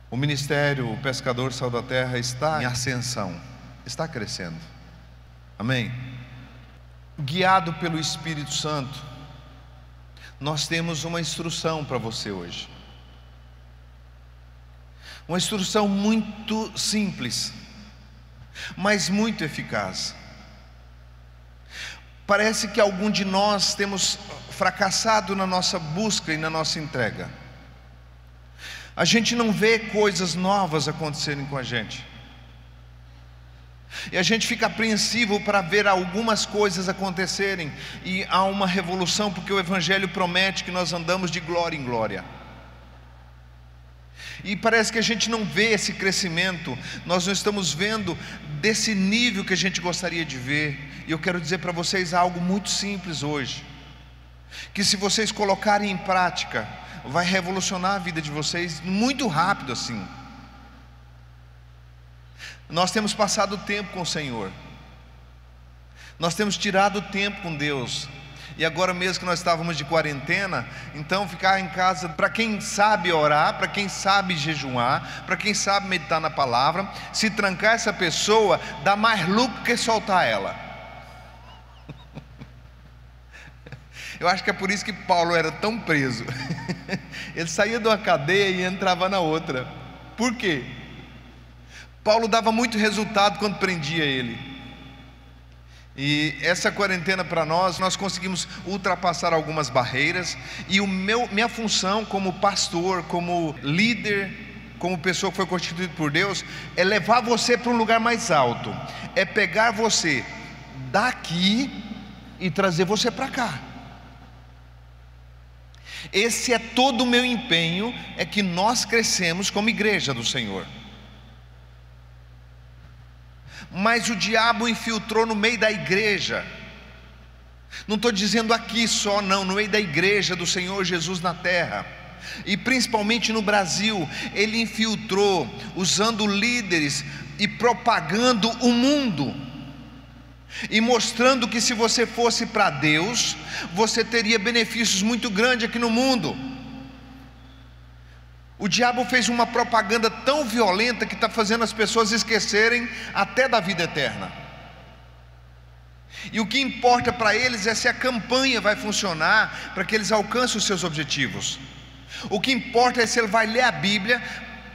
O ministério, o Pescador Sal da Terra está em ascensão, está crescendo. Amém? Guiado pelo Espírito Santo, nós temos uma instrução para você hoje. Uma instrução muito simples, mas muito eficaz. Parece que algum de nós temos fracassado na nossa busca e na nossa entrega. A gente não vê coisas novas acontecerem com a gente, e a gente fica apreensivo para ver algumas coisas acontecerem, e há uma revolução, porque o Evangelho promete que nós andamos de glória em glória, e parece que a gente não vê esse crescimento, nós não estamos vendo desse nível que a gente gostaria de ver. E eu quero dizer para vocês algo muito simples hoje, que se vocês colocarem em prática, vai revolucionar a vida de vocês muito rápido assim. Nós temos passado tempo com o Senhor, nós temos tirado tempo com Deus, e agora mesmo que nós estávamos de quarentena, então ficar em casa, para quem sabe orar, para quem sabe jejuar, para quem sabe meditar na palavra, se trancar essa pessoa, dá mais lucro que soltar ela. Eu acho que é por isso que Paulo era tão preso. Ele saía de uma cadeia e entrava na outra. Por quê? Paulo dava muito resultado quando prendia ele. E essa quarentena para nós conseguimos ultrapassar algumas barreiras. E minha função como pastor, como líder, como pessoa que foi constituída por Deus, é levar você para um lugar mais alto. É pegar você daqui e trazer você para cá. Esse é todo o meu empenho, é que nós crescemos como igreja do Senhor. Mas o diabo infiltrou no meio da igreja. Não estou dizendo aqui só não, no meio da igreja do Senhor Jesus na terra, e principalmente no Brasil, ele infiltrou, usando líderes e propagando o mundo, e mostrando que se você fosse para Deus, você teria benefícios muito grandes aqui no mundo. O diabo fez uma propaganda tão violenta que está fazendo as pessoas esquecerem até da vida eterna. E o que importa para eles é se a campanha vai funcionar para que eles alcancem os seus objetivos. O que importa é se ele vai ler a Bíblia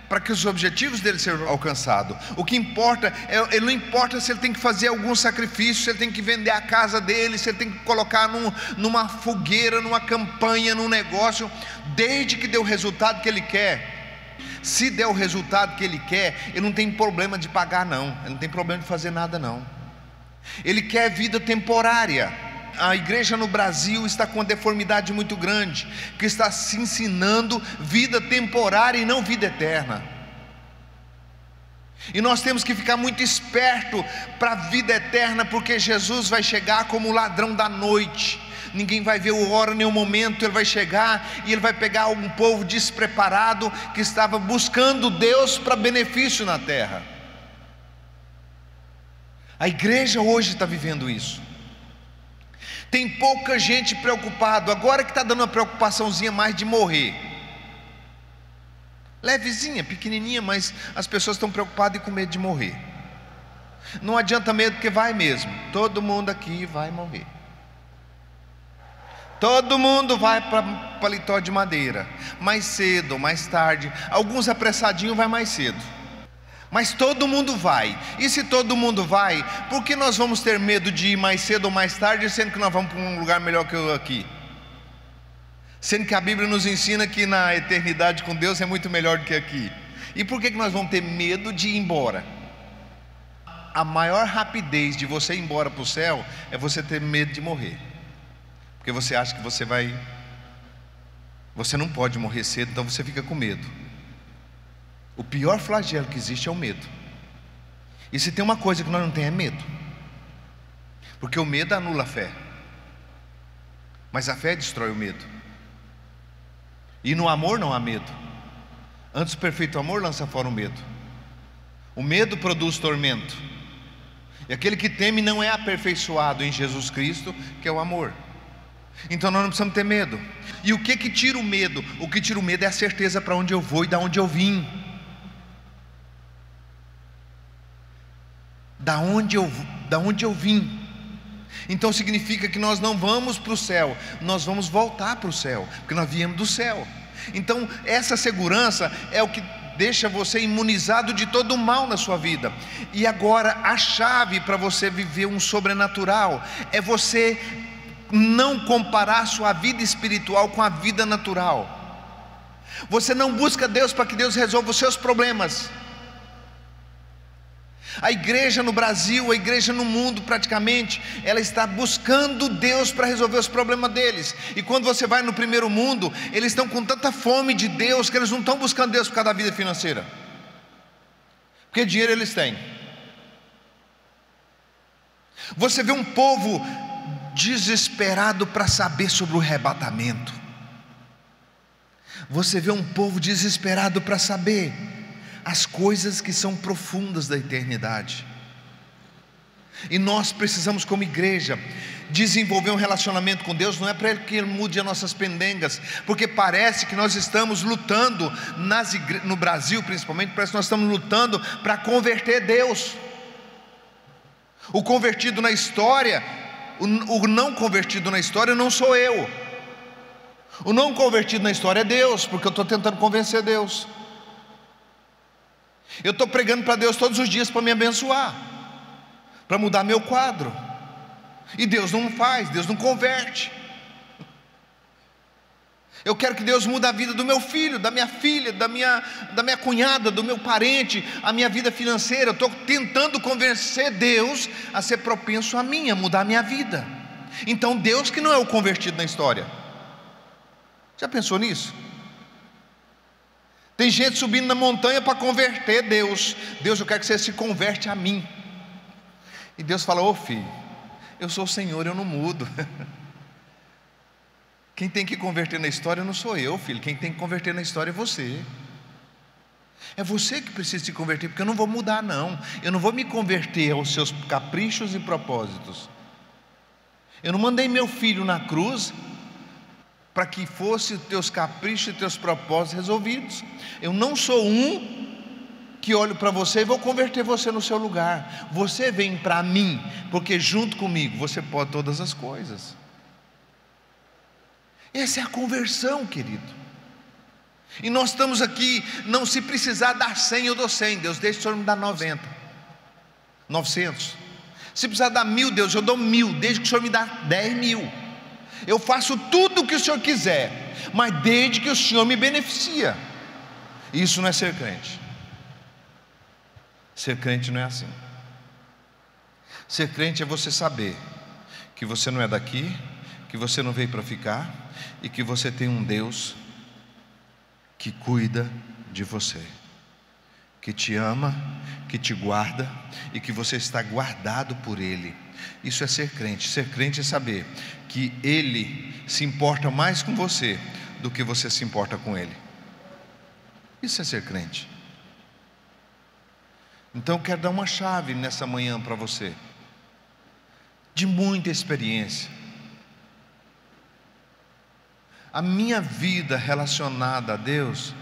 para que os objetivos dele sejam alcançados. O que importa ele não importa se ele tem que fazer algum sacrifício, se ele tem que vender a casa dele, se ele tem que colocar numa fogueira, numa campanha, num negócio, desde que dê o resultado que ele quer. Se der o resultado que ele quer, ele não tem problema de pagar não, ele não tem problema de fazer nada não. Ele quer vida temporária. A igreja no Brasil está com uma deformidade muito grande, que está se ensinando vida temporária e não vida eterna. E nós temos que ficar muito esperto para a vida eterna, porque Jesus vai chegar como o ladrão da noite. Ninguém vai ver o hora nem o momento. Ele vai chegar e ele vai pegar um povo despreparado que estava buscando Deus para benefício na terra. A igreja hoje está vivendo isso. Tem pouca gente preocupada. Agora que está dando uma preocupaçãozinha mais de morrer, levezinha, pequenininha, mas as pessoas estão preocupadas e com medo de morrer. Não adianta medo, porque vai mesmo. Todo mundo aqui vai morrer. Todo mundo vai para paletó de madeira, mais cedo ou mais tarde. Alguns apressadinhos vai mais cedo, mas todo mundo vai. E se todo mundo vai, por que nós vamos ter medo de ir mais cedo ou mais tarde, sendo que nós vamos para um lugar melhor que aqui? Sendo que a Bíblia nos ensina que na eternidade com Deus é muito melhor do que aqui. E por que nós vamos ter medo de ir embora? A maior rapidez de você ir embora para o céu é você ter medo de morrer, porque você acha que você não pode morrer cedo, então você fica com medo. O pior flagelo que existe é o medo. E se tem uma coisa que nós não temos é medo, porque o medo anula a fé, mas a fé destrói o medo. E no amor não há medo. Antes o perfeito amor lança fora o medo. O medo produz tormento, e aquele que teme não é aperfeiçoado em Jesus Cristo, que é o amor. Então nós não precisamos ter medo. E o que tira o medo? O que tira o medo é a certeza para onde eu vou e de onde eu vim. da onde eu vim. Então significa que nós não vamos para o céu, nós vamos voltar para o céu, porque nós viemos do céu. Então essa segurança é o que deixa você imunizado de todo o mal na sua vida. E agora a chave para você viver um sobrenatural é você não comparar sua vida espiritual com a vida natural. Você não busca Deus para que Deus resolva os seus problemas. A igreja no Brasil, a igreja no mundo praticamente, ela está buscando Deus para resolver os problemas deles. E quando você vai no primeiro mundo, eles estão com tanta fome de Deus que eles não estão buscando Deus por causa da vida financeira, porque dinheiro eles têm. Você vê um povo desesperado para saber sobre o arrebatamento. Você vê um povo desesperado para saber as coisas que são profundas da eternidade. E nós precisamos, como igreja, desenvolver um relacionamento com Deus. Não é para que Ele mude as nossas pendengas, porque parece que nós estamos lutando no Brasil principalmente, parece que nós estamos lutando para converter Deus. O convertido na história, o não convertido na história não sou eu. O não convertido na história é Deus, porque eu estou tentando convencer Deus. Eu estou pregando para Deus todos os dias para me abençoar, para mudar meu quadro, e Deus não faz, Deus não converte. Eu quero que Deus mude a vida do meu filho, da minha filha, da minha cunhada, do meu parente, a minha vida financeira. Eu estou tentando convencer Deus a ser propenso a mim, a mudar a minha vida. Então Deus que não é o convertido na história. Já pensou nisso? Tem gente subindo na montanha para converter Deus. Deus, eu quero que você se converte a mim. E Deus fala: ô filho, eu sou o Senhor, eu não mudo. Quem tem que converter na história não sou eu, filho. Quem tem que converter na história é você. É você que precisa se converter, porque eu não vou mudar não. Eu não vou me converter aos seus caprichos e propósitos. Eu não mandei meu filho na cruz para que fosse os teus caprichos e teus propósitos resolvidos. Eu não sou que olho para você e vou converter você no seu lugar. Você vem para mim, porque junto comigo você pode todas as coisas. Essa é a conversão, querido. E nós estamos aqui, não se precisar dar 100, eu dou 100. Deus, deixa o Senhor me dar 90, 900. Se precisar dar 1000, Deus, eu dou 1000, desde que o Senhor me dá 10.000. Eu faço tudo o que o Senhor quiser, mas desde que o Senhor me beneficia. Isso não é ser crente. Ser crente não é assim. Ser crente é você saber que você não é daqui, que você não veio para ficar, e que você tem um Deus que cuida de você, que te ama, que te guarda, e que você está guardado por Ele. Isso é ser crente. Ser crente é saber que Ele se importa mais com você do que você se importa com Ele. Isso é ser crente. Então eu quero dar uma chave nessa manhã para você, de muita experiência. A minha vida relacionada a Deus,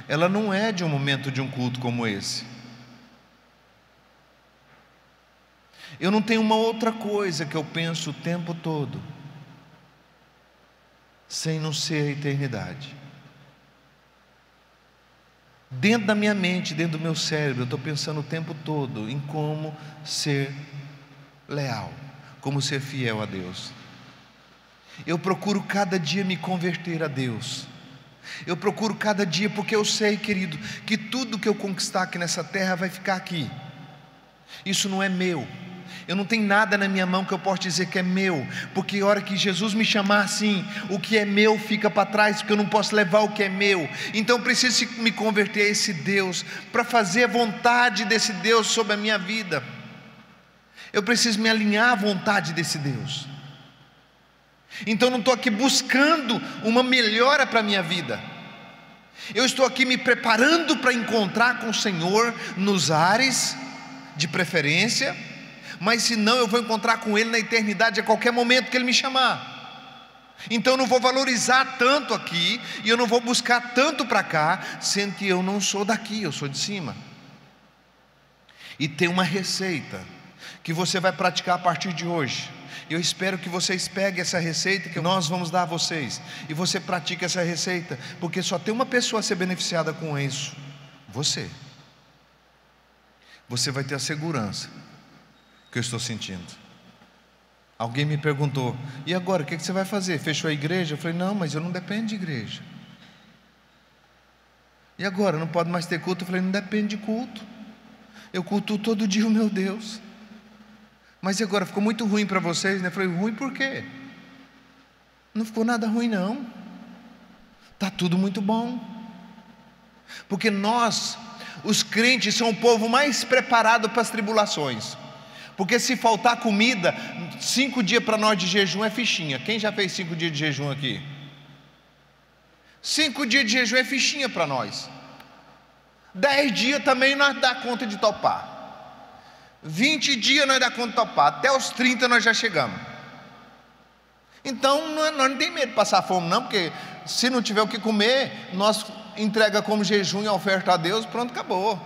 ela não é de um momento de um culto como esse. Eu não tenho uma outra coisa que eu penso o tempo todo, sem não ser a eternidade. Dentro da minha mente, dentro do meu cérebro, eu estou pensando o tempo todo em como ser leal, como ser fiel a Deus. Eu procuro cada dia me converter a Deus. Eu procuro cada dia, porque eu sei, querido, que tudo que eu conquistar aqui nessa terra vai ficar aqui. Isso não é meu. Eu não tenho nada na minha mão que eu possa dizer que é meu, porque a hora que Jesus me chamar assim, o que é meu fica para trás, porque eu não posso levar o que é meu. Então eu preciso me converter a esse Deus, para fazer a vontade desse Deus sobre a minha vida. Eu preciso me alinhar à vontade desse Deus. Então eu não estou aqui buscando uma melhora para a minha vida. Eu estou aqui me preparando para encontrar com o Senhor nos ares, de preferência, mas se não, eu vou encontrar com Ele na eternidade, a qualquer momento que Ele me chamar. Então eu não vou valorizar tanto aqui, e eu não vou buscar tanto para cá, sendo que eu não sou daqui, eu sou de cima. E tem uma receita que você vai praticar a partir de hoje. Eu espero que vocês peguem essa receita que nós vamos dar a vocês, e você pratique essa receita, porque só tem uma pessoa a ser beneficiada com isso: você. Você vai ter a segurança que eu estou sentindo. Alguém me perguntou: e agora, o que você vai fazer? Fechou a igreja? Eu falei: não, mas eu não dependo de igreja. E agora, não pode mais ter culto? Eu falei: não depende de culto. Eu cultuo todo dia o meu Deus. Mas e agora, ficou muito ruim para vocês, né? Eu falei: ruim por quê? Não ficou nada ruim não. Está tudo muito bom. Porque nós, os crentes, são o povo mais preparado para as tribulações. Porque se faltar comida, 5 dias para nós de jejum é fichinha. Quem já fez 5 dias de jejum aqui? 5 dias de jejum é fichinha para nós. 10 dias também nós dá conta de topar. 20 dias nós dá conta de topar. Até os 30 nós já chegamos. Então nós não tem medo de passar fome não, porque se não tiver o que comer, nós entrega como jejum e oferta a Deus, pronto, acabou.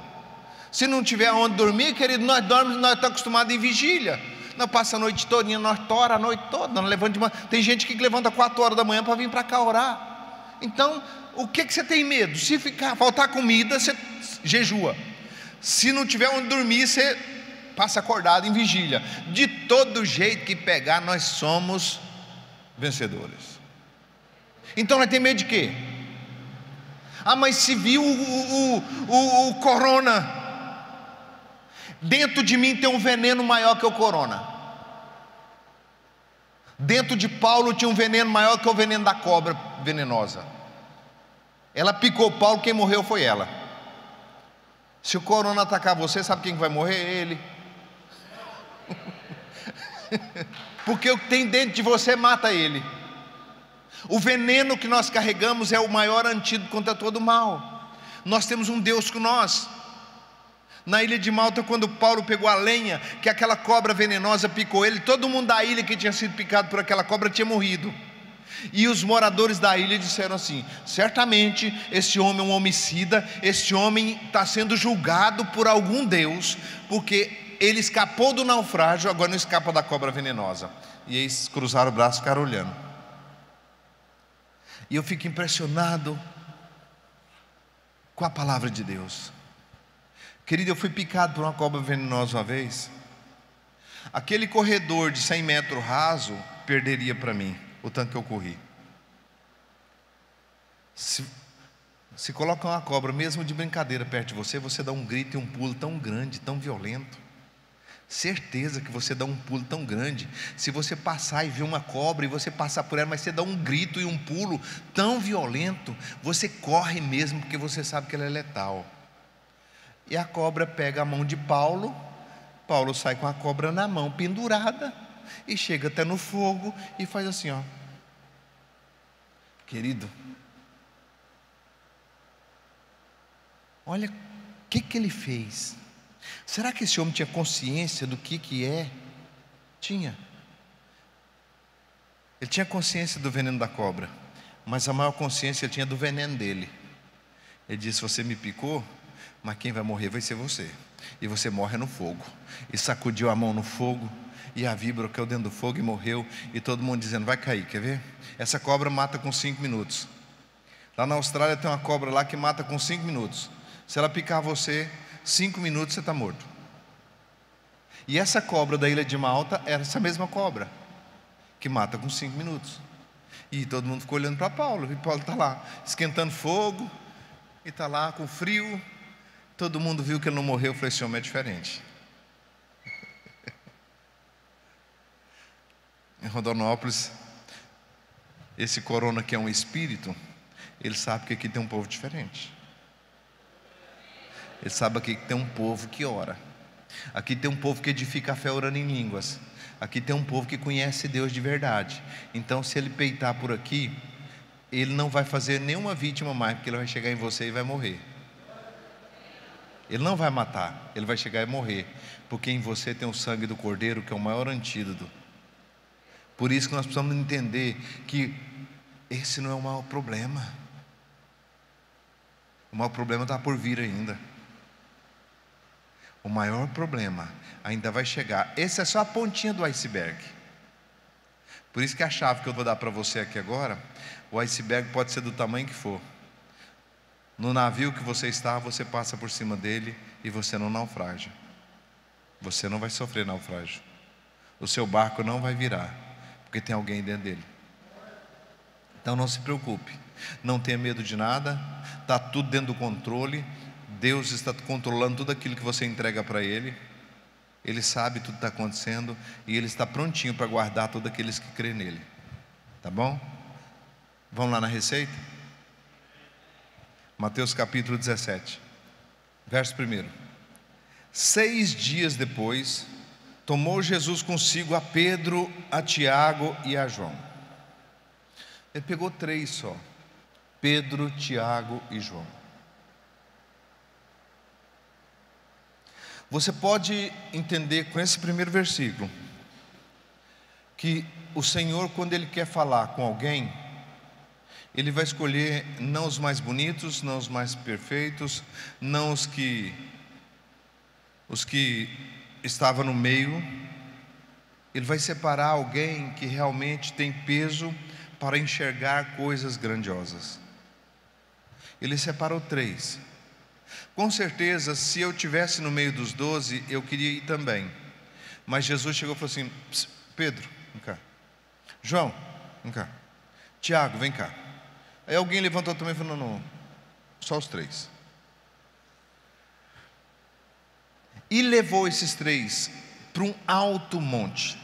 Se não tiver onde dormir, querido, nós dormimos, nós estamos acostumados em vigília. Nós passamos a noite toda, nós tora a noite toda, nós levantamos de manhã. Tem gente que levanta 4 horas da manhã para vir para cá orar. Então, o que você tem medo? Se faltar comida, você jejua. Se não tiver onde dormir, você passa acordado em vigília. De todo jeito que pegar, nós somos vencedores. Então nós temos medo de quê? Ah, mas se viu o corona. Dentro de mim tem um veneno maior que o corona. Dentro de Paulo tinha um veneno maior que o veneno da cobra venenosa. Ela picou Paulo, quem morreu foi ela. Se o corona atacar você, sabe quem vai morrer? Ele. Porque o que tem dentro de você mata ele. O veneno que nós carregamos é o maior antídoto contra todo o mal. Nós temos um Deus com nós. Na ilha de Malta, quando Paulo pegou a lenha, que aquela cobra venenosa picou ele, todo mundo da ilha que tinha sido picado por aquela cobra tinha morrido. E os moradores da ilha disseram assim: certamente esse homem é um homicida, esse homem está sendo julgado por algum Deus, porque ele escapou do naufrágio, agora não escapa da cobra venenosa. E eles cruzaram o braço e ficaram olhando. E eu fico impressionado com a palavra de Deus. Querido, eu fui picado por uma cobra venenosa uma vez. Aquele corredor de 100 metros raso perderia para mim o tanto que eu corri. Se coloca uma cobra, mesmo de brincadeira, perto de você, você dá um grito e um pulo tão grande, tão violento. Certeza que você dá um pulo tão grande. Se você passar e ver uma cobra e você passar por ela, mas você dá um grito e um pulo tão violento, você corre mesmo, porque você sabe que ela é letal. E a cobra pega a mão de Paulo. Paulo sai com a cobra na mão, pendurada, e chega até no fogo e faz assim, ó. Querido, olha o que ele fez. Será que esse homem tinha consciência do que é? Tinha. Ele tinha consciência do veneno da cobra, mas a maior consciência ele tinha do veneno dele. Ele disse: você me picou, mas quem vai morrer vai ser você. E você morre no fogo. E sacudiu a mão no fogo, e a víbora caiu dentro do fogo e morreu. E todo mundo dizendo: vai cair, quer ver? Essa cobra mata com 5 minutos. Lá na Austrália tem uma cobra lá que mata com 5 minutos. Se ela picar você, 5 minutos você está morto. E essa cobra da ilha de Malta era essa mesma cobra, que mata com 5 minutos. E todo mundo ficou olhando para Paulo. E Paulo está lá, esquentando fogo, e está lá com frio. Todo mundo viu que ele não morreu. Eu falei: esse homem é diferente. Em Rondonópolis, esse corona que é um espírito, ele sabe que aqui tem um povo diferente. Ele sabe aqui que tem um povo que ora. Aqui tem um povo que edifica a fé orando em línguas. Aqui tem um povo que conhece Deus de verdade. Então, se ele peitar por aqui, ele não vai fazer nenhuma vítima mais, porque ele vai chegar em você e vai morrer. Ele não vai matar, ele vai chegar e morrer, porque em você tem o sangue do Cordeiro, que é o maior antídoto. Por isso que nós precisamos entender que esse não é o maior problema. O maior problema está por vir ainda. O maior problema ainda vai chegar. Essa é só a pontinha do iceberg. Por isso que a chave que eu vou dar para você aqui agora, o iceberg pode ser do tamanho que for. No navio que você está, você passa por cima dele e você não naufraga. Você não vai sofrer naufrágio. O seu barco não vai virar, porque tem alguém dentro dele. Então não se preocupe, não tenha medo de nada, está tudo dentro do controle. Deus está controlando tudo aquilo que você entrega para Ele. Ele sabe tudo que está acontecendo e Ele está prontinho para guardar todos aqueles que crêem nele. Tá bom? Vamos lá na receita? Mateus capítulo 17, verso 1. 6 dias depois, tomou Jesus consigo a Pedro, a Tiago e a João. Ele pegou 3 só: Pedro, Tiago e João. Você pode entender com esse primeiro versículo que o Senhor, quando Ele quer falar com alguém, Ele vai escolher não os mais bonitos, não os mais perfeitos, não os que estavam no meio. Ele vai separar alguém que realmente tem peso para enxergar coisas grandiosas. Ele separou 3. Com certeza, se eu estivesse no meio dos 12, eu queria ir também. Mas Jesus chegou e falou assim: Pedro, vem cá. João, vem cá. Tiago, vem cá. Aí alguém levantou também e falou: não, só os 3. E levou esses 3 para um alto monte.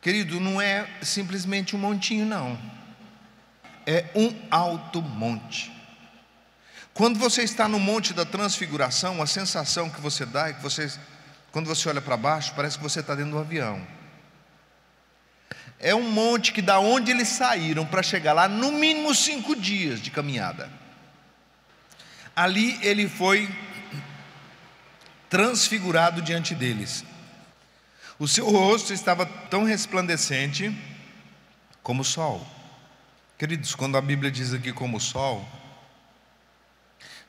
Querido, não é simplesmente um montinho, não. É um alto monte. Quando você está no monte da transfiguração, a sensação que você dá é que quando você olha para baixo, parece que você está dentro do avião. É um monte que da onde eles saíram para chegar lá, no mínimo 5 dias de caminhada. Ali ele foi transfigurado diante deles. O seu rosto estava tão resplandecente como o sol. Queridos, quando a Bíblia diz aqui como o sol,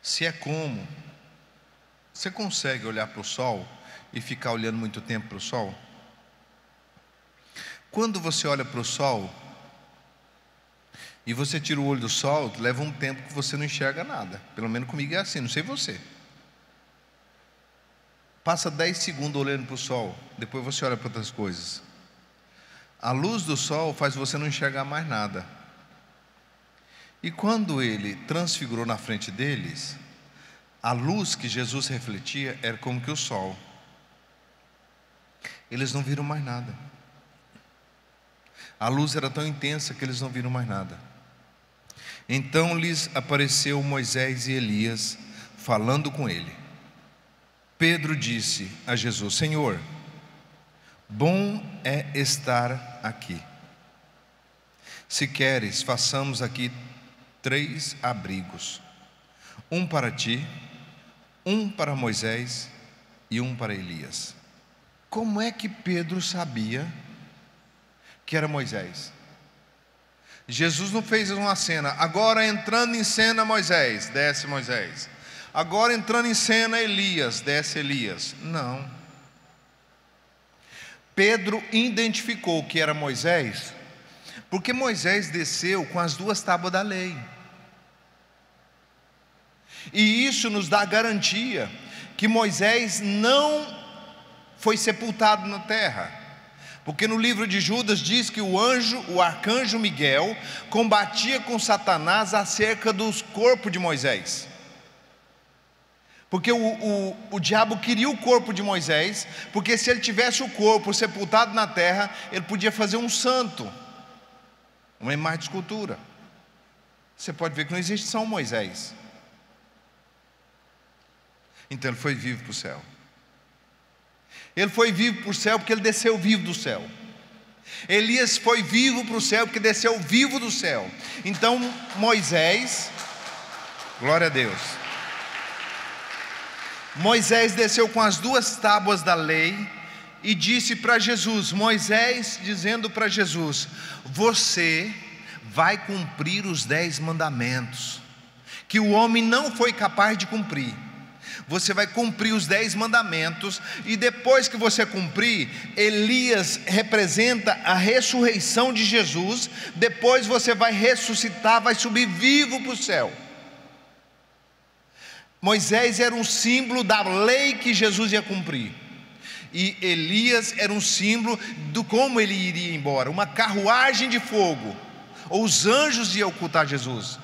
se é como, você consegue olhar para o sol e ficar olhando muito tempo para o sol? Quando você olha para o sol e você tira o olho do sol, leva um tempo que você não enxerga nada. Pelo menos comigo é assim, não sei você. Passa 10 segundos olhando para o sol, depois você olha para outras coisas. A luz do sol faz você não enxergar mais nada. E quando ele transfigurou na frente deles, a luz que Jesus refletia era como que o sol. Eles não viram mais nada. A luz era tão intensa que eles não viram mais nada. Então lhes apareceu Moisés e Elias falando com ele. Pedro disse a Jesus: Senhor, bom é estar aqui. Se queres, façamos aqui 3 abrigos: um para ti, um para Moisés e um para Elias. Como é que Pedro sabia que era Moisés? Jesus não fez uma cena: agora entrando em cena Moisés, desce Moisés. Agora entrando em cena Elias, desce Elias. Não. Pedro identificou que era Moisés, porque Moisés desceu com as 2 tábuas da lei. E isso nos dá garantia que Moisés não foi sepultado na terra. Porque no livro de Judas diz que o arcanjo Miguel combatia com Satanás acerca dos corpos de Moisés. Porque o diabo queria o corpo de Moisés, porque se ele tivesse o corpo sepultado na terra, ele podia fazer um santo, uma imagem de escultura. Você pode ver que não existe São Moisés. Então ele foi vivo para o céu. Ele foi vivo para o céu porque ele desceu vivo do céu. Elias foi vivo para o céu porque desceu vivo do céu. Então Moisés, glória a Deus, Moisés desceu com as 2 tábuas da lei e disse para Jesus, Moisés dizendo para Jesus: você vai cumprir os 10 mandamentos que o homem não foi capaz de cumprir. Você vai cumprir os 10 mandamentos, e depois que você cumprir, Elias representa a ressurreição de Jesus. Depois você vai ressuscitar, vai subir vivo para o céu. Moisés era um símbolo da lei que Jesus ia cumprir, e Elias era um símbolo do como ele iria embora. Uma carruagem de fogo, ou os anjos iam ocultar Jesus,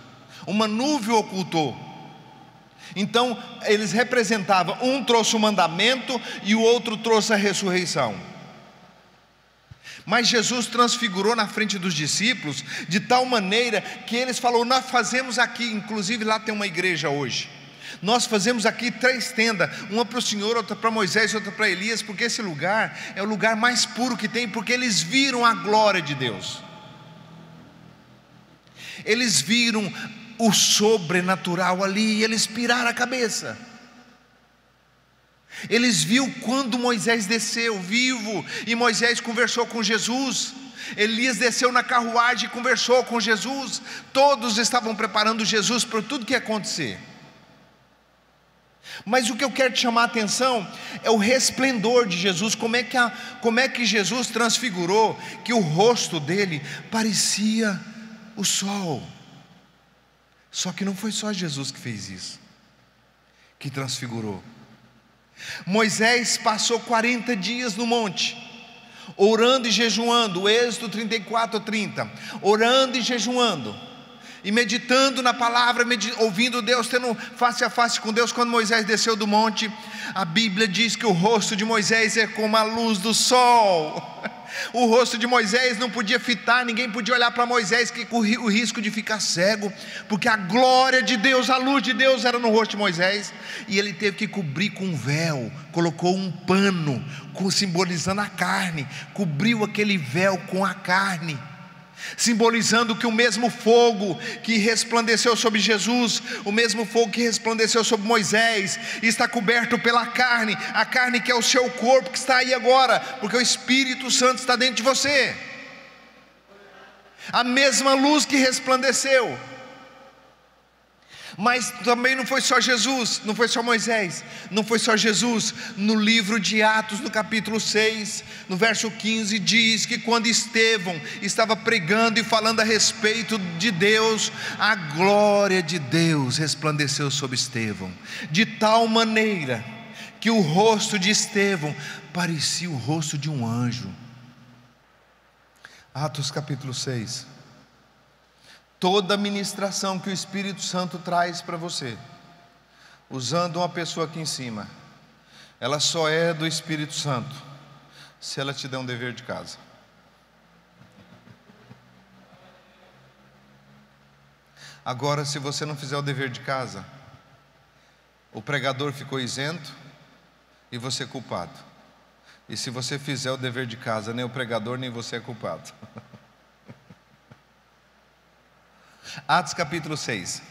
uma nuvem ocultou. Então eles representavam, um trouxe o mandamento e o outro trouxe a ressurreição. Mas Jesus transfigurou na frente dos discípulos de tal maneira que eles falaram: nós fazemos aqui, inclusive lá tem uma igreja hoje, nós fazemos aqui 3 tendas, uma para o Senhor, outra para Moisés, outra para Elias, porque esse lugar é o lugar mais puro que tem, porque eles viram a glória de Deus, eles viram o sobrenatural ali, e eles piraram a cabeça. Eles viram quando Moisés desceu vivo, e Moisés conversou com Jesus. Elias desceu na carruagem e conversou com Jesus. Todos estavam preparando Jesus para tudo que ia acontecer. Mas o que eu quero te chamar a atenção é o resplendor de Jesus. Como é que Jesus transfigurou, que o rosto dele parecia o sol. Só que não foi só Jesus que fez isso, que transfigurou. Moisés passou 40 dias no monte, orando e jejuando, Êxodo 34:30, orando e jejuando, e meditando na palavra, ouvindo Deus, tendo face a face com Deus. Quando Moisés desceu do monte, a Bíblia diz que o rosto de Moisés é como a luz do sol. O rosto de Moisés não podia fitar, ninguém podia olhar para Moisés, que corria o risco de ficar cego, porque a glória de Deus, a luz de Deus era no rosto de Moisés, e ele teve que cobrir com um véu, colocou um pano simbolizando a carne, cobriu aquele véu com a carne, simbolizando que o mesmo fogo que resplandeceu sobre Jesus, o mesmo fogo que resplandeceu sobre Moisés, está coberto pela carne, a carne que é o seu corpo, que está aí agora, porque o Espírito Santo está dentro de você. A mesma luz que resplandeceu. Mas também não foi só Jesus, não foi só Moisés, não foi só Jesus. No livro de Atos, no capítulo 6, no verso 15, diz que quando Estevão estava pregando e falando a respeito de Deus, a glória de Deus resplandeceu sobre Estevão, de tal maneira que o rosto de Estevão parecia o rosto de um anjo. Atos capítulo 6. Toda a ministração que o Espírito Santo traz para você, usando uma pessoa aqui em cima, ela só é do Espírito Santo se ela te der um dever de casa. Agora, se você não fizer o dever de casa, o pregador ficou isento e você é culpado. E se você fizer o dever de casa, nem o pregador nem você é culpado. Atos capítulo 6.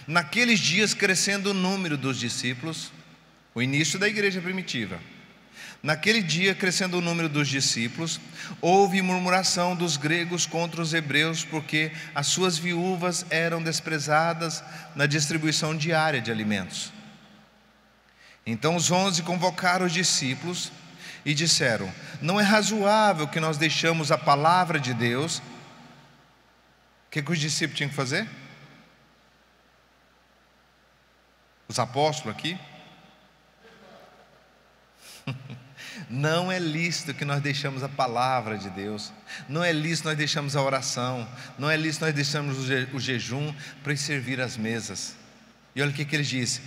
Naqueles dias, crescendo o número dos discípulos, o início da igreja primitiva. Naquele dia, crescendo o número dos discípulos, houve murmuração dos gregos contra os hebreus, porque as suas viúvas eram desprezadas na distribuição diária de alimentos. Então os 11 convocaram os discípulos e disseram: não é razoável que nós deixamos a palavra de Deus. O que os discípulos tinham que fazer? Os apóstolos aqui? Não é lícito que nós deixamos a palavra de Deus, não é lícito nós deixamos a oração, não é lícito nós deixamos o jejum para servir as mesas. E olha o que ele disse: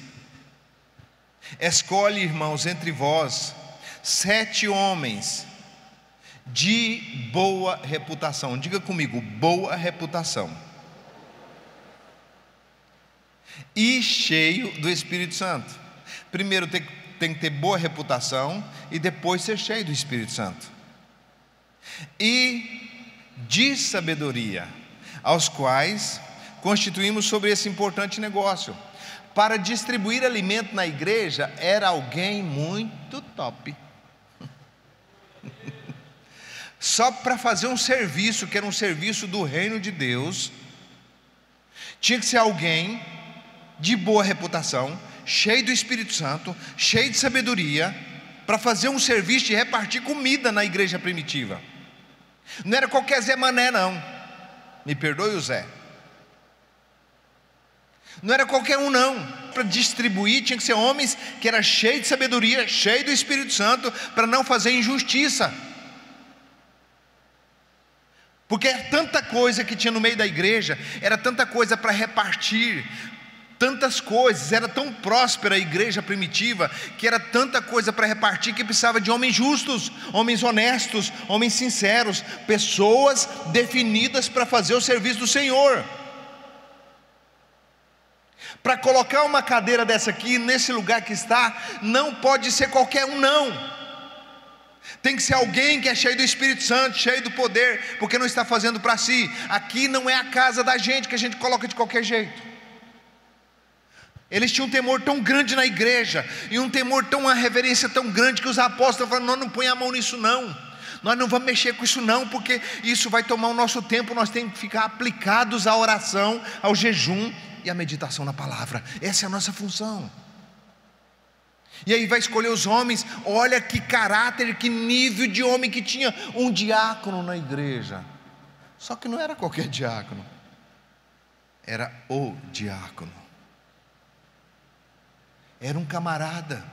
escolhe, irmãos, entre vós 7 homens de boa reputação. Diga comigo, boa reputação. E cheio do Espírito Santo. Primeiro tem que ter boa reputação e depois ser cheio do Espírito Santo. E de sabedoria, aos quais constituímos sobre esse importante negócio. Para distribuir alimento na igreja era alguém muito top. Só para fazer um serviço, que era um serviço do reino de Deus, tinha que ser alguém de boa reputação cheio do Espírito Santo, cheio de sabedoria, para fazer um serviço de repartir comida na igreja primitiva. Não era qualquer Zé Mané, não. Me perdoe o Zé. Não era qualquer um, não. Para distribuir tinha que ser homens que eram cheios de sabedoria, cheios do Espírito Santo, para não fazer injustiça. Porque era tanta coisa que tinha no meio da igreja, era tanta coisa para repartir, tantas coisas, era tão próspera a igreja primitiva, que era tanta coisa para repartir, que precisava de homens justos, homens honestos, homens sinceros, pessoas definidas para fazer o serviço do Senhor. Para colocar uma cadeira dessa aqui, nesse lugar que está, não pode ser qualquer um, não. Tem que ser alguém que é cheio do Espírito Santo, cheio do poder, porque não está fazendo para si. Aqui não é a casa da gente que a gente coloca de qualquer jeito. Eles tinham um temor tão grande na igreja, e um temor tão, uma reverência tão grande, que os apóstolos falaram: nós não põe a mão nisso não, nós não vamos mexer com isso não, porque isso vai tomar o nosso tempo. Nós temos que ficar aplicados à oração, ao jejum e à meditação na palavra. Essa é a nossa função. E aí vai escolher os homens. Olha que caráter, que nível de homem que tinha. Um diácono na igreja. Só que não era qualquer diácono, era o diácono. Era um camarada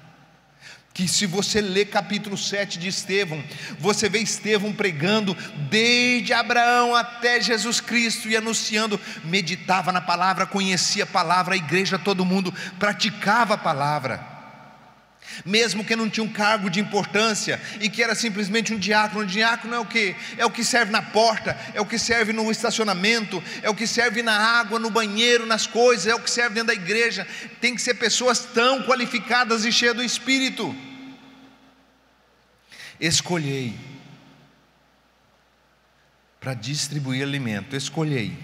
que, se você ler capítulo 7 de Estevão, você vê Estevão pregando desde Abraão até Jesus Cristo, e anunciando, meditava na palavra, conhecia a palavra, a igreja, todo mundo praticava a palavra. Mesmo que não tinha um cargo de importância, e que era simplesmente um diácono. Um diácono é o quê? É o que serve na porta, é o que serve no estacionamento, é o que serve na água, no banheiro, nas coisas, é o que serve dentro da igreja. Tem que ser pessoas tão qualificadas e cheias do Espírito. Escolhei para distribuir alimento, escolhei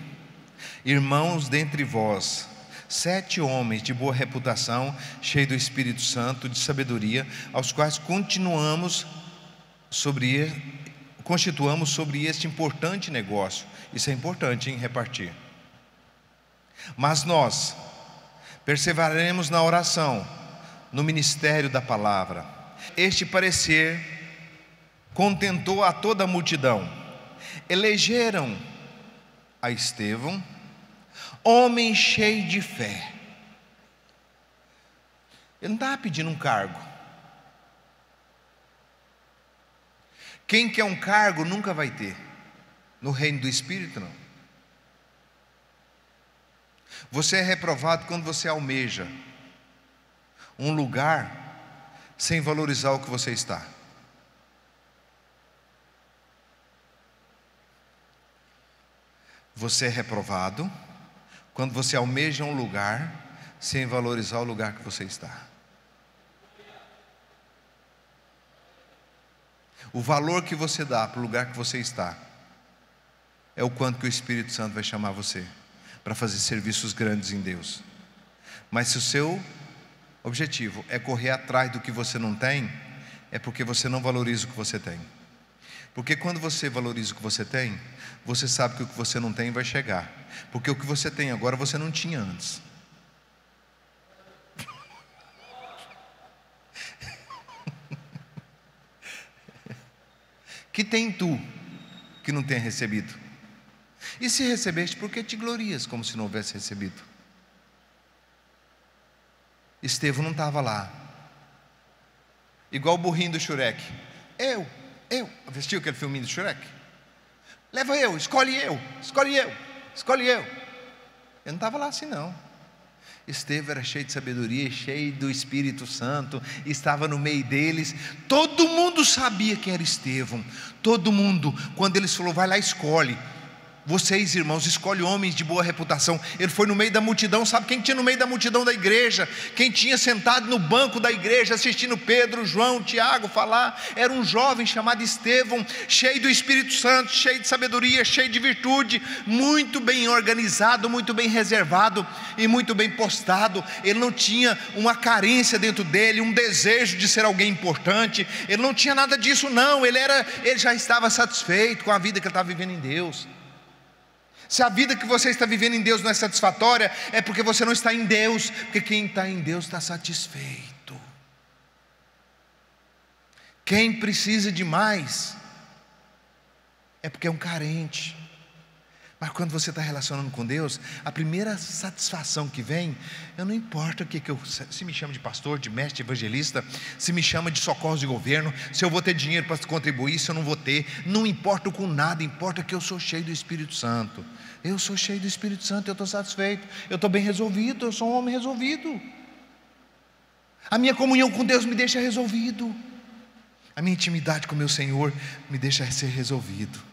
irmãos dentre vós 7 homens de boa reputação, cheios do Espírito Santo, de sabedoria, aos quais constituamos sobre este importante negócio. Isso é importante, em repartir. Mas nós perseveraremos na oração, no ministério da palavra. Este parecer contentou a toda a multidão. Elegeram a Estevão, homem cheio de fé. Ele não estava pedindo um cargo. Quem quer um cargo nunca vai ter. No reino do Espírito, não. Você é reprovado quando você almeja um lugar sem valorizar o que você está. Você é reprovado quando você almeja um lugar sem valorizar o lugar que você está. O valor que você dá para o lugar que você está é o quanto que o Espírito Santo vai chamar você para fazer serviços grandes em Deus. Mas se o seu objetivo é correr atrás do que você não tem, é porque você não valoriza o que você tem. Porque quando você valoriza o que você tem, você sabe que o que você não tem vai chegar. Porque o que você tem agora você não tinha antes. Que tem tu que não tenha recebido? E se recebeste, por que te glorias como se não houvesse recebido? Estevão não estava lá, igual o burrinho do Shrek. Eu, assistiu aquele filminho do Shrek? Leva eu, escolhe eu. Ele não estava lá assim não. Estevão era cheio de sabedoria, cheio do Espírito Santo, estava no meio deles. Todo mundo sabia quem era Estevão. Todo mundo, quando eles falaram, vai lá, escolhe. Vocês, irmãos, escolhem homens de boa reputação. Ele foi no meio da multidão. Sabe quem tinha no meio da multidão da igreja? Quem tinha sentado no banco da igreja, assistindo Pedro, João, Tiago falar? Era um jovem chamado Estevão, cheio do Espírito Santo, cheio de sabedoria, cheio de virtude, muito bem organizado, muito bem reservado e muito bem postado. Ele não tinha uma carência dentro dele, um desejo de ser alguém importante. Ele não tinha nada disso não. Ele já estava satisfeito com a vida que ele estava vivendo em Deus. Se a vida que você está vivendo em Deus não é satisfatória, é porque você não está em Deus, porque quem está em Deus está satisfeito. Quem precisa de mais é porque é um carente. Mas quando você está relacionando com Deus, a primeira satisfação que vem, eu não importa se me chama de pastor, de mestre, de evangelista, se me chama de socorro de governo, se eu vou ter dinheiro para contribuir, se eu não vou ter, não importa com nada, importa que eu sou cheio do Espírito Santo. Eu sou cheio do Espírito Santo, eu estou satisfeito, eu estou bem resolvido, eu sou um homem resolvido. A minha comunhão com Deus me deixa resolvido. A minha intimidade com o meu Senhor me deixa ser resolvido.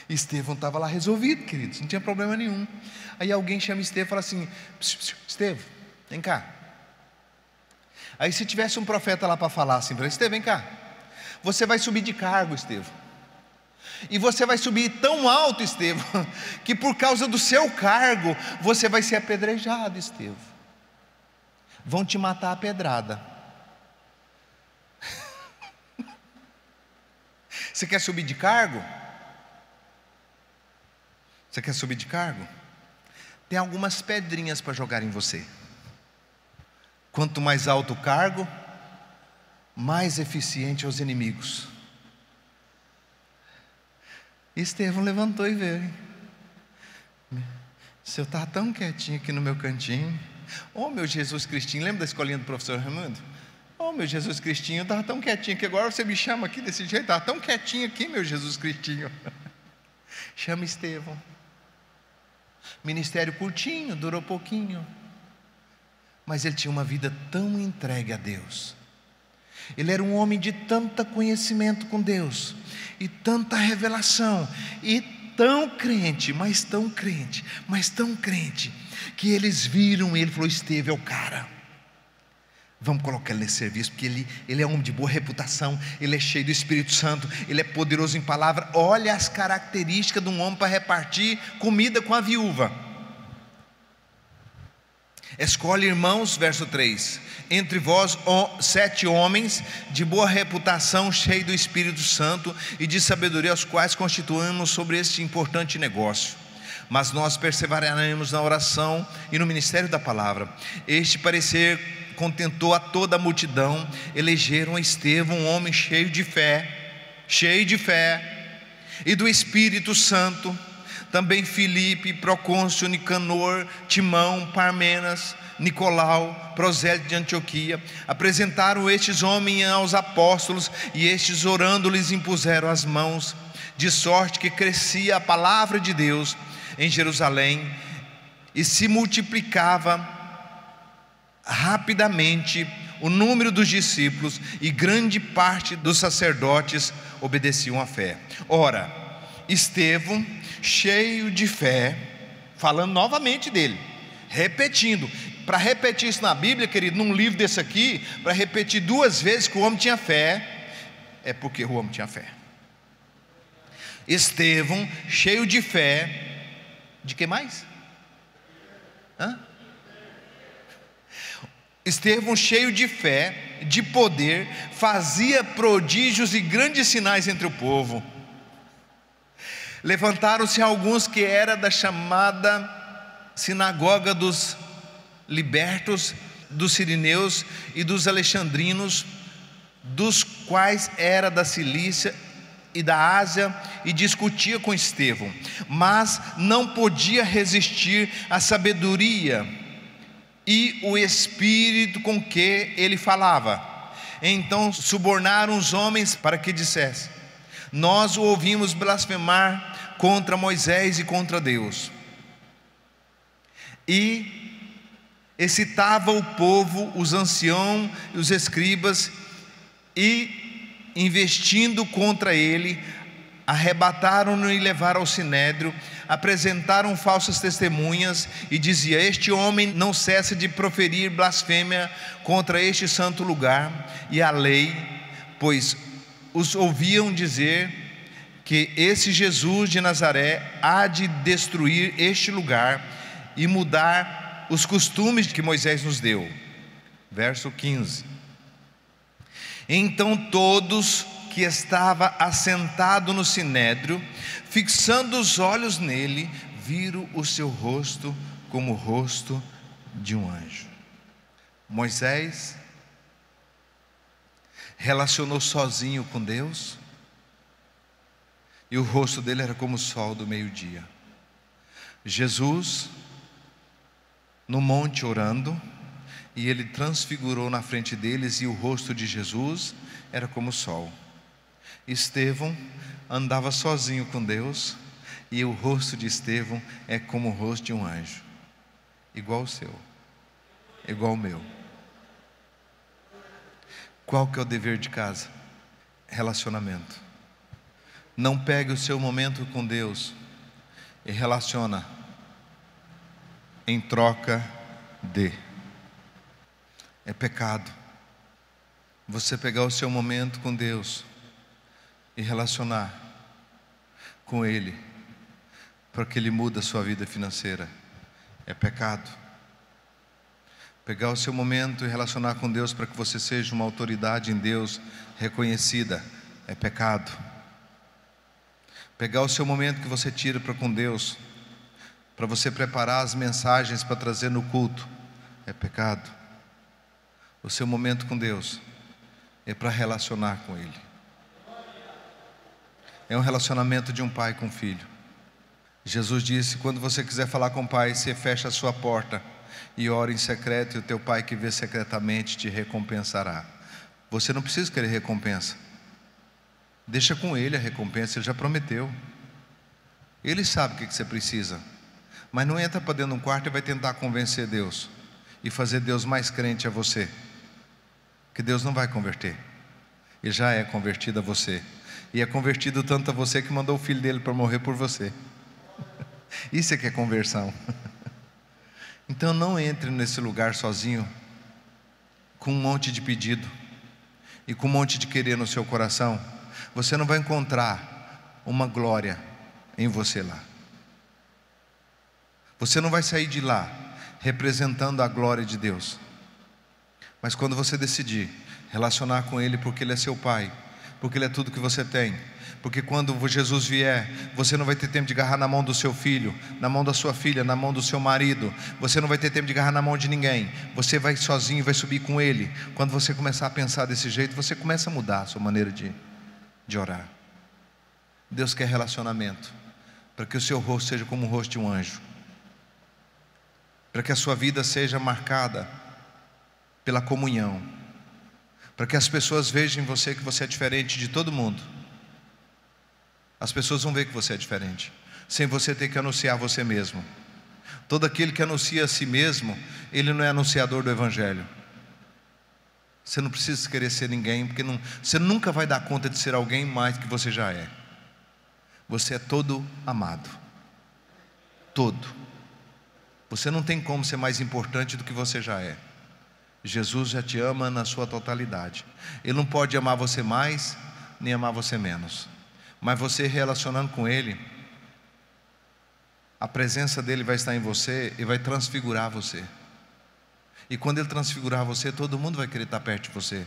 Estevão estava lá resolvido, queridos, não tinha problema nenhum. Aí alguém chama Estevão e fala assim: Estevão, vem cá. Aí se tivesse um profeta lá para falar assim para ele: Estevão, vem cá, você vai subir de cargo, Estevão, e você vai subir tão alto, Estevão, que por causa do seu cargo você vai ser apedrejado, Estevão. Vão te matar a pedrada. Você quer subir de cargo? Você quer subir de cargo? Tem algumas pedrinhas para jogar em você. Quanto mais alto o cargo, mais eficiente aos inimigos. Estevão levantou e veio. Se eu estava tão quietinho aqui no meu cantinho, meu Jesus Cristinho, lembra da escolinha do professor Raimundo? Meu Jesus Cristinho, eu estava tão quietinho que agora você me chama aqui desse jeito, estava tão quietinho aqui, meu Jesus Cristinho. Chama Estevão. Ministério curtinho, durou pouquinho, mas ele tinha uma vida tão entregue a Deus. Ele era um homem de tanto conhecimento com Deus, e tanta revelação, e tão crente, mas tão crente, mas tão crente, que eles viram ele, falou: Estevão é o cara, vamos colocar ele nesse serviço, porque ele é um homem de boa reputação, ele é cheio do Espírito Santo, ele é poderoso em palavra. Olha as características de um homem para repartir comida com a viúva. Escolhe, irmãos, verso 3, entre vós 7 homens de boa reputação, cheios do Espírito Santo e de sabedoria, os quais constituímos sobre este importante negócio. Mas nós perseveraremos na oração e no ministério da palavra. Este parecer contentou a toda a multidão. Elegeram a Estevão, um homem cheio de fé e do Espírito Santo. Também Filipe, Procôncio, Nicanor, Timão, Parmenas, Nicolau, prosélito de Antioquia. Apresentaram estes homens aos apóstolos, e estes, orando, lhes impuseram as mãos, de sorte que crescia a palavra de Deus em Jerusalém, e se multiplicava rapidamente o número dos discípulos, e grande parte dos sacerdotes obedeciam à fé. Ora, Estevão, cheio de fé, falando novamente dele, repetindo. Para repetir isso na Bíblia, querido, num livro desse aqui, para repetir 2 vezes que o homem tinha fé, é porque o homem tinha fé. Estevão, cheio de fé, de que mais? Estevão, cheio de fé, de poder, fazia prodígios e grandes sinais entre o povo. Levantaram-se alguns que era da chamada sinagoga dos libertos, dos sirineus e dos alexandrinos, dos quais era da Cilícia e da Ásia, e discutia com Estevão, mas não podia resistir à sabedoria e o espírito com que ele falava. Então subornaram os homens para que dissesse: nós o ouvimos blasfemar contra Moisés e contra Deus. E excitava o povo, os anciãos e os escribas, e investindo contra ele, arrebataram-no e levaram ao sinédrio. Apresentaram falsas testemunhas e dizia: este homem não cessa de proferir blasfêmia contra este santo lugar e a lei, pois os ouviam dizer que esse Jesus de Nazaré há de destruir este lugar e mudar os costumes que Moisés nos deu. Verso 15. Então todos que estava assentado no sinédrio, fixando os olhos nele, viram o seu rosto como o rosto de um anjo. Moisés relacionou sozinho com Deus, e o rosto dele era como o sol do meio-dia. Jesus, no monte orando, e ele transfigurou na frente deles, e o rosto de Jesus era como o sol. Estevão andava sozinho com Deus, e o rosto de Estevão é como o rosto de um anjo, igual o seu, igual o meu. Qual que é o dever de casa? Relacionamento. Não pegue o seu momento com Deus e relaciona em troca de. É pecado você pegar o seu momento com Deus e relacionar com Ele para que Ele mude a sua vida financeira. É pecado. Pegar o seu momento e relacionar com Deus para que você seja uma autoridade em Deus reconhecida. É pecado. Pegar o seu momento que você tira para com Deus, para você preparar as mensagens para trazer no culto. É pecado. O seu momento com Deus é para relacionar com Ele. É um relacionamento de um pai com filho. Jesus disse: quando você quiser falar com o pai, você fecha a sua porta e ora em secreto, e o teu pai que vê secretamente te recompensará. Você não precisa querer recompensa. Deixa com Ele a recompensa, Ele já prometeu. Ele sabe o que você precisa. Mas não entra para dentro de um quarto e vai tentar convencer Deus e fazer Deus mais crente a você, que Deus não vai converter. Ele já é convertido a você, e é convertido tanto a você que mandou o filho dele para morrer por você. Isso é que é conversão. Então não entre nesse lugar sozinho, com um monte de pedido e com um monte de querer no seu coração. Você não vai encontrar uma glória em você lá. Você não vai sair de lá representando a glória de Deus. Mas quando você decidir relacionar com Ele, porque Ele é seu Pai, porque Ele é tudo que você tem, porque quando Jesus vier, você não vai ter tempo de agarrar na mão do seu filho, na mão da sua filha, na mão do seu marido. Você não vai ter tempo de agarrar na mão de ninguém. Você vai sozinho, vai subir com Ele. Quando você começar a pensar desse jeito, você começa a mudar a sua maneira de orar. Deus quer relacionamento, para que o seu rosto seja como o rosto de um anjo, para que a sua vida seja marcada pela comunhão, para que as pessoas vejam em você que você é diferente de todo mundo. As pessoas vão ver que você é diferente, sem você ter que anunciar você mesmo. Todo aquele que anuncia a si mesmo, ele não é anunciador do Evangelho. Você não precisa querer ser ninguém, porque você nunca vai dar conta de ser alguém mais do que você já é. Você é todo amado. Todo. Você não tem como ser mais importante do que você já é. Jesus já te ama na sua totalidade. Ele não pode amar você mais, nem amar você menos. Mas você relacionando com Ele, a presença dEle vai estar em você e vai transfigurar você. E quando Ele transfigurar você, todo mundo vai querer estar perto de você.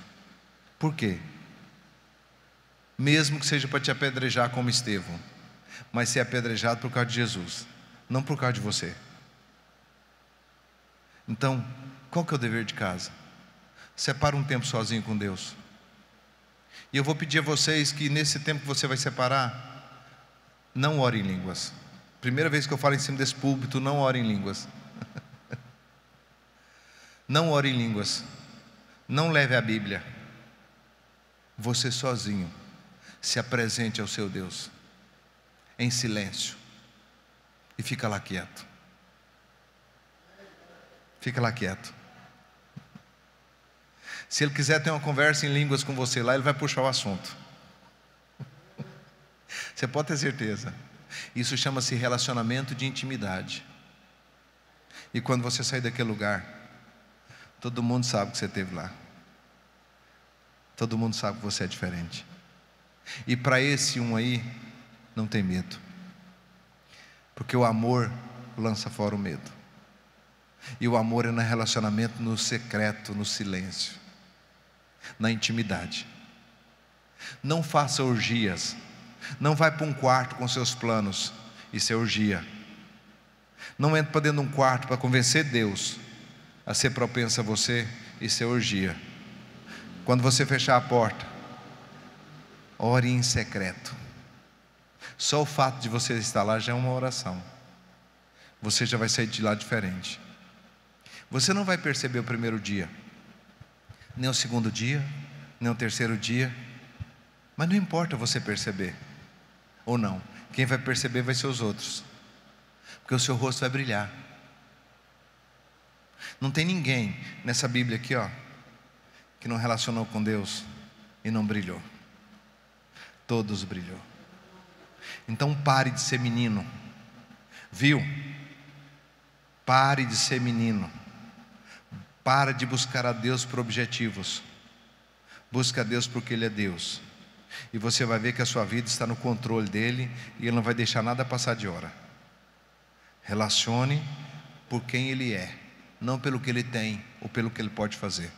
Por quê? Mesmo que seja para te apedrejar como Estevão, mas ser apedrejado por causa de Jesus, não por causa de você. Então, qual que é o dever de casa? Separa um tempo sozinho com Deus. E eu vou pedir a vocês que nesse tempo que você vai separar, não ore em línguas. Primeira vez que eu falo em cima desse púlpito, não ore em línguas. Não ore em línguas. Não leve a Bíblia. Você sozinho se apresente ao seu Deus, em silêncio, e fica lá quieto. Fica lá quieto. Se Ele quiser ter uma conversa em línguas com você lá, Ele vai puxar o assunto. Você pode ter certeza. Isso chama-se relacionamento de intimidade. E quando você sair daquele lugar, todo mundo sabe que você esteve lá. Todo mundo sabe que você é diferente. E para esse um aí, não tem medo. Porque o amor lança fora o medo. E o amor é no relacionamento, no secreto, no silêncio, na intimidade. Não faça orgias. Não vai para um quarto com seus planos. Isso é orgia. Não entre para dentro de um quarto para convencer Deus a ser propenso a você e ser orgia. Quando você fechar a porta, ore em secreto. Só o fato de você estar lá já é uma oração. Você já vai sair de lá diferente. Você não vai perceber o primeiro dia, nem o segundo dia, nem o terceiro dia. Mas não importa você perceber ou não. Quem vai perceber vai ser os outros, porque o seu rosto vai brilhar. Não tem ninguém nessa Bíblia aqui, que não relacionou com Deus e não brilhou. Todos brilhou. Então pare de ser menino. Viu? Pare de ser menino. Para de buscar a Deus por objetivos. Busca a Deus porque Ele é Deus. E você vai ver que a sua vida está no controle dEle, e Ele não vai deixar nada passar de hora. Relacione por quem Ele é, não pelo que Ele tem ou pelo que Ele pode fazer.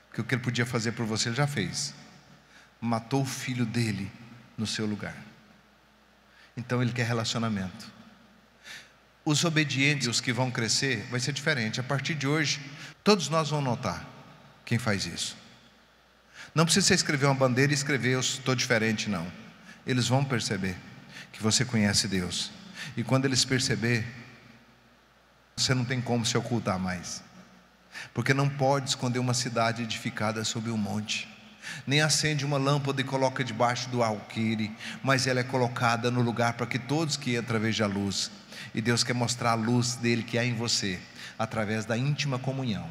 Porque o que Ele podia fazer por você Ele já fez. Matou o filho dEle no seu lugar. Então Ele quer relacionamento. Os obedientes, os que vão crescer, vai ser diferente. A partir de hoje, todos nós vamos notar quem faz isso. Não precisa você escrever uma bandeira e escrever eu estou diferente, não. Eles vão perceber que você conhece Deus. E quando eles perceber, você não tem como se ocultar mais. Porque não pode esconder uma cidade edificada sobre um monte. Nem acende uma lâmpada e coloca debaixo do alqueire, mas ela é colocada no lugar para que todos que entram vejam a luz. E Deus quer mostrar a luz dele que há em você, através da íntima comunhão.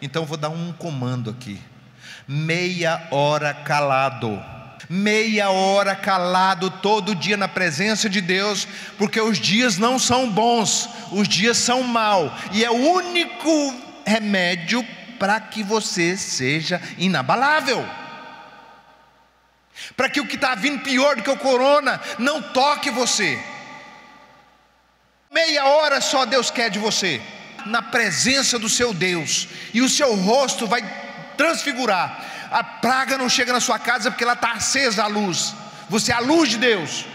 Então vou dar um comando aqui: meia hora calado. Meia hora calado todo dia na presença de Deus, porque os dias não são bons, os dias são maus, e é o único remédio para que você seja inabalável, para que o que está vindo pior do que o corona não toque você. Meia hora só Deus quer de você, na presença do seu Deus, e o seu rosto vai transfigurar. A praga não chega na sua casa porque ela está acesa a luz. Você é a luz de Deus.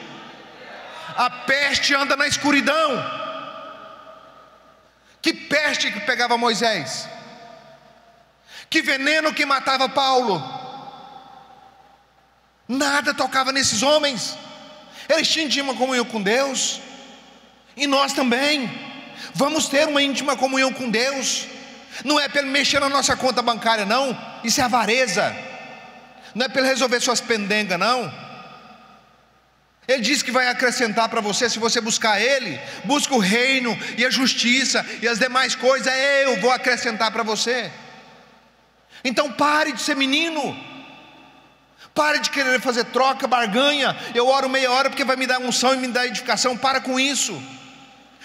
A peste anda na escuridão. Que peste que pegava Moisés? Que veneno que matava Paulo? Nada tocava nesses homens. Eles tinham íntima comunhão com Deus. E nós também vamos ter uma íntima comunhão com Deus. Não é pelo mexer na nossa conta bancária, não. Isso é avareza. Não é pelo resolver suas pendengas, não. Ele diz que vai acrescentar para você, se você buscar Ele. Busca o reino e a justiça e as demais coisas, eu vou acrescentar para você. Então pare de ser menino. Pare de querer fazer troca, barganha. Eu oro meia hora porque vai me dar unção e me dar edificação. Para com isso.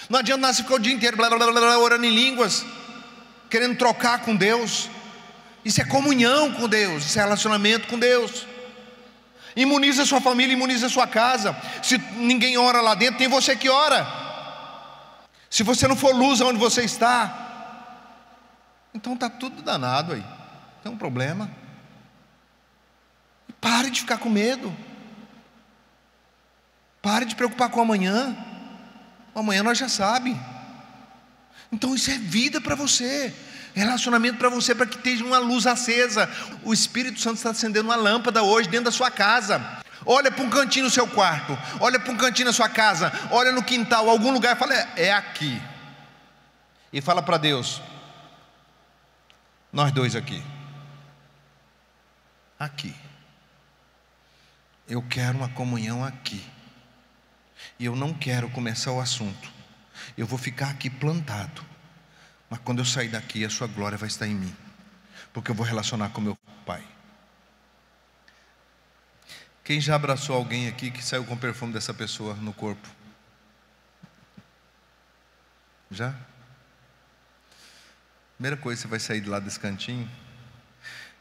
Não adianta nada você ficar o dia inteiro blá, blá, blá, blá, orando em línguas, querendo trocar com Deus. Isso é comunhão com Deus, isso é relacionamento com Deus. Imuniza a sua família, imuniza a sua casa. Se ninguém ora lá dentro, tem você que ora. Se você não for luz onde você está, então está tudo danado aí. Tem um problema. Pare de ficar com medo. Pare de preocupar com o amanhã. Amanhã nós já sabemos. Então isso é vida para você, relacionamento para você, para que tenha uma luz acesa. O Espírito Santo está acendendo uma lâmpada hoje dentro da sua casa. Olha para um cantinho no seu quarto, olha para um cantinho na sua casa, olha no quintal, algum lugar, fala, é aqui. E fala para Deus: nós dois aqui. Aqui. Eu quero uma comunhão aqui. E eu não quero começar o assunto. Eu vou ficar aqui plantado. Mas quando eu sair daqui, a sua glória vai estar em mim. Porque eu vou relacionar com meu Pai. Quem já abraçou alguém aqui que saiu com o perfume dessa pessoa no corpo? Já? Primeira coisa que você vai sair de lá desse cantinho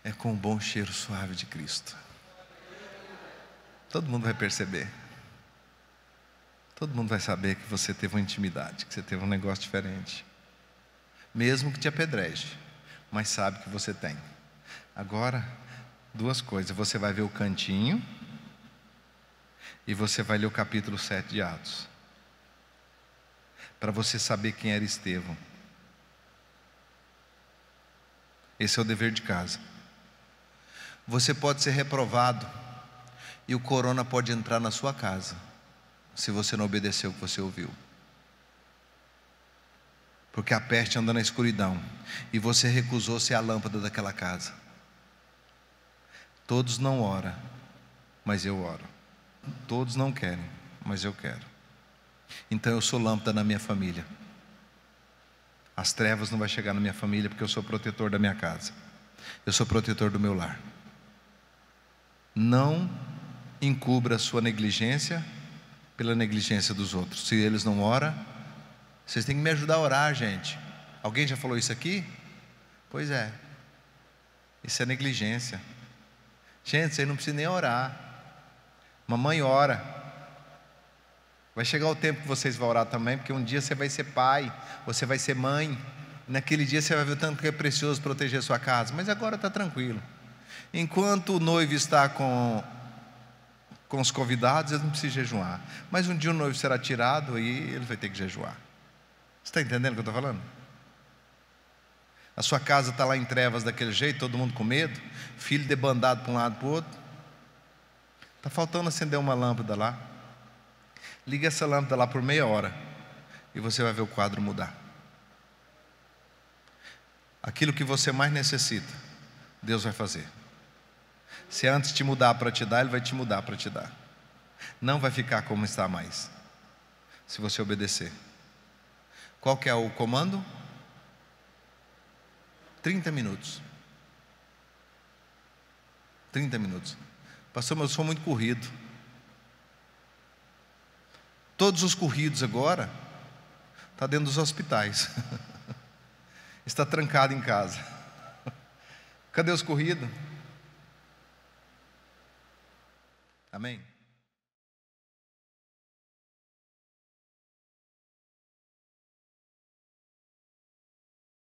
é com o bom cheiro suave de Cristo. Todo mundo vai perceber. Todo mundo vai saber que você teve uma intimidade, que você teve um negócio diferente. Mesmo que te apedreje, mas sabe que você tem. Agora, duas coisas: você vai ver o cantinho e você vai ler o capítulo 7 de Atos. para você saber quem era Estevão. Esse é o dever de casa. Você pode ser reprovado e o corona pode entrar na sua casa, se você não obedeceu o que você ouviu. Porque a peste anda na escuridão e você recusou ser a lâmpada daquela casa. Todos não oram, mas eu oro. Todos não querem, mas eu quero. Então eu sou lâmpada na minha família. As trevas não vão chegar na minha família, porque eu sou protetor da minha casa. Eu sou protetor do meu lar. Não encubra a sua negligência pela negligência dos outros. Se eles não oram, vocês têm que me ajudar a orar, gente. Alguém já falou isso aqui? Pois é. Isso é negligência. Gente, vocês não precisam nem orar. Mamãe ora. Vai chegar o tempo que vocês vão orar também, porque um dia você vai ser pai, você vai ser mãe. Naquele dia você vai ver o tanto que é precioso proteger a sua casa. Mas agora está tranquilo. Enquanto o noivo está com os convidados, ele não precisa jejuar. Mas um dia o noivo será tirado e ele vai ter que jejuar. Você está entendendo o que eu estou falando? A sua casa está lá em trevas daquele jeito, todo mundo com medo, filho debandado para um lado e para o outro. Está faltando acender uma lâmpada lá. Liga essa lâmpada lá por meia hora e você vai ver o quadro mudar. Aquilo que você mais necessita, Deus vai fazer. Se antes te mudar para te dar, Ele vai te mudar para te dar. Não vai ficar como está mais, se você obedecer. Qual que é o comando? 30 minutos. 30 minutos. Pastor, mas eu sou muito corrido. Todos os corridos agora estão dentro dos hospitais. Está trancado em casa. Cadê os corridos? Amém?